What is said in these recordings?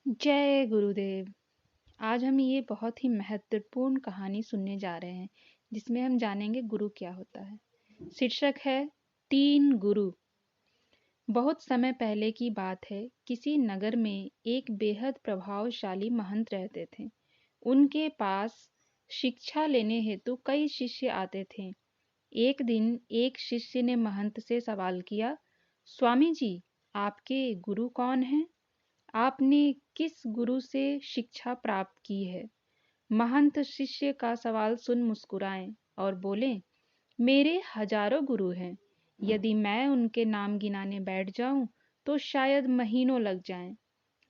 जय गुरुदेव। आज हम ये बहुत ही महत्वपूर्ण कहानी सुनने जा रहे हैं, जिसमें हम जानेंगे गुरु क्या होता है। शीर्षक है तीन गुरु। बहुत समय पहले की बात है। किसी नगर में एक बेहद प्रभावशाली महंत रहते थे। उनके पास शिक्षा लेने हेतु कई शिष्य आते थे। एक दिन एक शिष्य ने महंत से सवाल किया, स्वामी जी, आपके गुरु कौन हैं? आपने किस गुरु से शिक्षा प्राप्त की है? महंत शिष्य का सवाल सुन मुस्कुराए और बोले, मेरे हजारों गुरु हैं। यदि मैं उनके नाम गिनाने बैठ जाऊं तो शायद महीनों लग जाएं।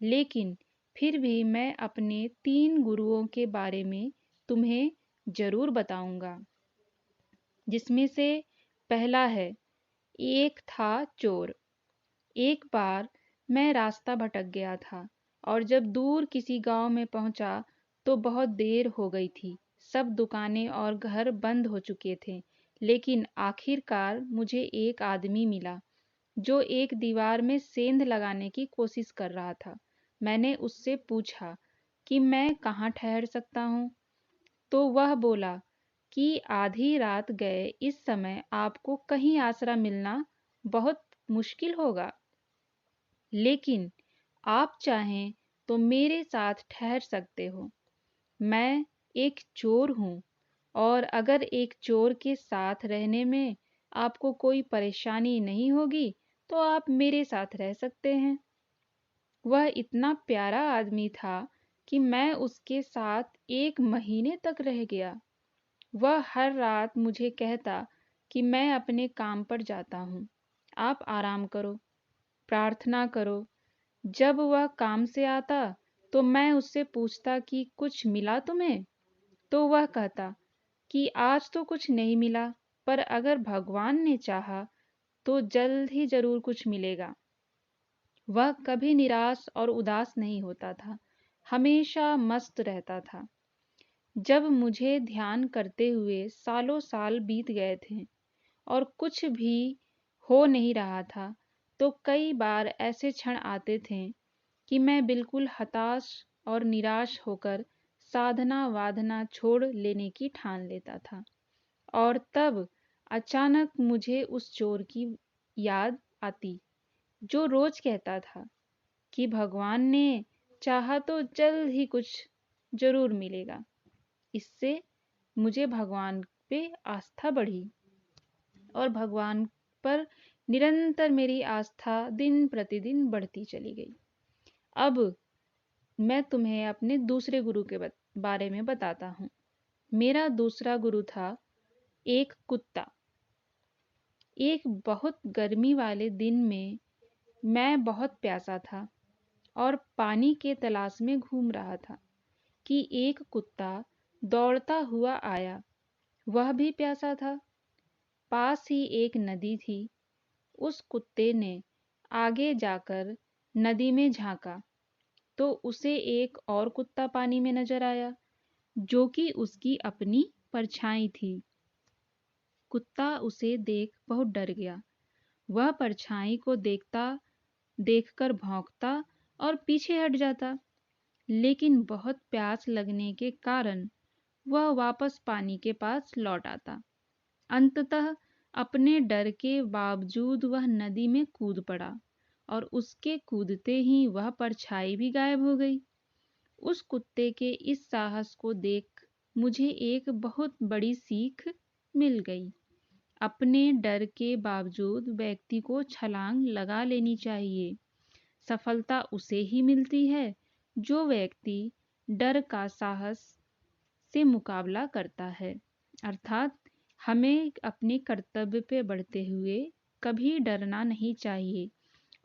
लेकिन फिर भी मैं अपने तीन गुरुओं के बारे में तुम्हें जरूर बताऊंगा। जिसमें से पहला है, एक था चोर। एक बार मैं रास्ता भटक गया था और जब दूर किसी गांव में पहुंचा तो बहुत देर हो गई थी। सब दुकानें और घर बंद हो चुके थे। लेकिन आखिरकार मुझे एक आदमी मिला जो एक दीवार में सेंध लगाने की कोशिश कर रहा था। मैंने उससे पूछा कि मैं कहाँ ठहर सकता हूँ। तो वह बोला कि आधी रात गए इस समय आपको कहीं आसरा मिलना बहुत मुश्किल होगा। लेकिन आप चाहें तो मेरे साथ ठहर सकते हो। मैं एक चोर हूँ और अगर एक चोर के साथ रहने में आपको कोई परेशानी नहीं होगी तो आप मेरे साथ रह सकते हैं। वह इतना प्यारा आदमी था कि मैं उसके साथ एक महीने तक रह गया। वह हर रात मुझे कहता कि मैं अपने काम पर जाता हूँ, आप आराम करो, प्रार्थना करो। जब वह काम से आता तो मैं उससे पूछता कि कुछ मिला तुम्हें? तो वह कहता कि आज तो कुछ नहीं मिला, पर अगर भगवान ने चाहा तो जल्द ही जरूर कुछ मिलेगा। वह कभी निराश और उदास नहीं होता था, हमेशा मस्त रहता था। जब मुझे ध्यान करते हुए सालों साल बीत गए थे और कुछ भी हो नहीं रहा था, तो कई बार ऐसे क्षण आते थे कि मैं बिल्कुल हताश और निराश होकर साधना वाधना छोड़ लेने की ठान लेता था। और तब अचानक मुझे उस चोर की याद आती जो रोज कहता था कि भगवान ने चाहा तो जल्द ही कुछ जरूर मिलेगा। इससे मुझे भगवान पे आस्था बढ़ी और भगवान पर निरंतर मेरी आस्था दिन प्रतिदिन बढ़ती चली गई। अब मैं तुम्हें अपने दूसरे गुरु के बारे में बताता हूँ। मेरा दूसरा गुरु था एक कुत्ता। एक बहुत गर्मी वाले दिन में मैं बहुत प्यासा था और पानी के तलाश में घूम रहा था कि एक कुत्ता दौड़ता हुआ आया। वह भी प्यासा था। पास ही एक नदी थी। उस कुत्ते ने आगे जाकर नदी में झांका तो उसे एक और कुत्ता पानी में नजर आया जो कि उसकी अपनी परछाई थी। कुत्ता उसे देख बहुत डर गया। वह परछाई को देखकर भौंकता और पीछे हट जाता। लेकिन बहुत प्यास लगने के कारण वह वापस पानी के पास लौट आता। अंततः अपने डर के बावजूद वह नदी में कूद पड़ा और उसके कूदते ही वह परछाई भी गायब हो गई। उस कुत्ते के इस साहस को देख मुझे एक बहुत बड़ी सीख मिल गई। अपने डर के बावजूद व्यक्ति को छलांग लगा लेनी चाहिए। सफलता उसे ही मिलती है जो व्यक्ति डर का साहस से मुकाबला करता है। अर्थात हमें अपने कर्तव्य पे बढ़ते हुए कभी डरना नहीं चाहिए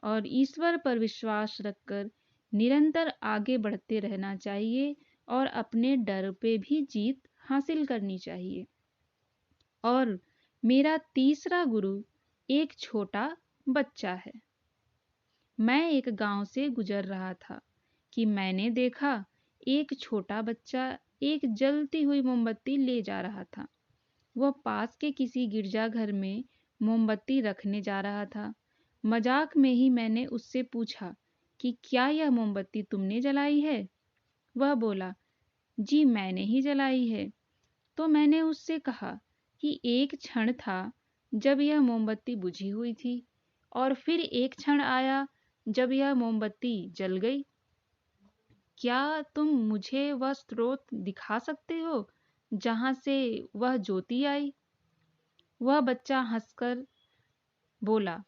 और ईश्वर पर विश्वास रखकर निरंतर आगे बढ़ते रहना चाहिए और अपने डर पे भी जीत हासिल करनी चाहिए। और मेरा तीसरा गुरु एक छोटा बच्चा है। मैं एक गांव से गुजर रहा था कि मैंने देखा एक छोटा बच्चा एक जलती हुई मोमबत्ती ले जा रहा था। वह पास के किसी गिरजाघर में मोमबत्ती रखने जा रहा था। मजाक में ही मैंने उससे पूछा कि क्या यह मोमबत्ती तुमने जलाई है? वह बोला, जी मैंने ही जलाई है। तो मैंने उससे कहा कि एक क्षण था जब यह मोमबत्ती बुझी हुई थी और फिर एक क्षण आया जब यह मोमबत्ती जल गई। क्या तुम मुझे वह स्रोत दिखा सकते हो जहां से वह ज्योति आई? वह बच्चा हंसकर बोला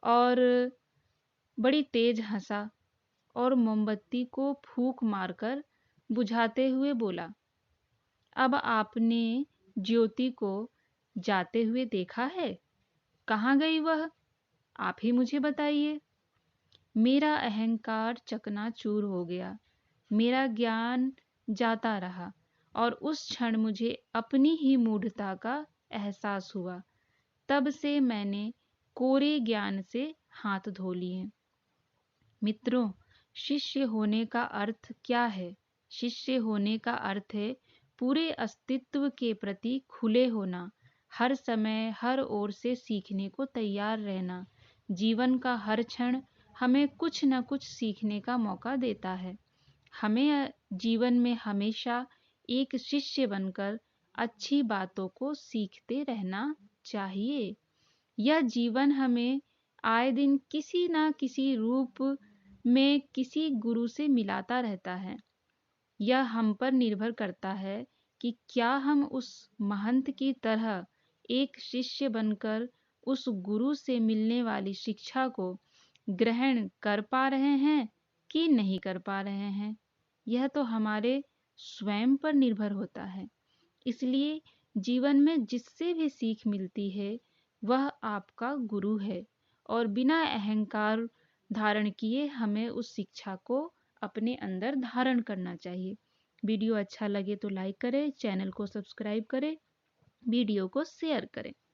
और बड़ी तेज हंसा और मोमबत्ती को फूंक मारकर बुझाते हुए बोला, अब आपने ज्योति को जाते हुए देखा है? कहाँ गई वह? आप ही मुझे बताइए। मेरा अहंकार चकनाचूर हो गया, मेरा ज्ञान जाता रहा और उस क्षण मुझे अपनी ही मूढ़ता का एहसास हुआ। तब से मैंने कोरे ज्ञान से हाथ धो लिए। मित्रों, शिष्य होने का अर्थ क्या है? शिष्य होने का अर्थ है पूरे अस्तित्व के प्रति खुले होना, हर समय हर ओर से सीखने को तैयार रहना। जीवन का हर क्षण हमें कुछ न कुछ सीखने का मौका देता है। हमें जीवन में हमेशा एक शिष्य बनकर अच्छी बातों को सीखते रहना चाहिए। यह जीवन हमें आए दिन किसी न किसी रूप में किसी गुरु से मिलाता रहता है। यह हम पर निर्भर करता है कि क्या हम उस महंत की तरह एक शिष्य बनकर उस गुरु से मिलने वाली शिक्षा को ग्रहण कर पा रहे हैं कि नहीं कर पा रहे हैं। यह तो हमारे स्वयं पर निर्भर होता है। इसलिए जीवन में जिससे भी सीख मिलती है वह आपका गुरु है और बिना अहंकार धारण किए हमें उस शिक्षा को अपने अंदर धारण करना चाहिए। वीडियो अच्छा लगे तो लाइक करें, चैनल को सब्सक्राइब करें, वीडियो को शेयर करें।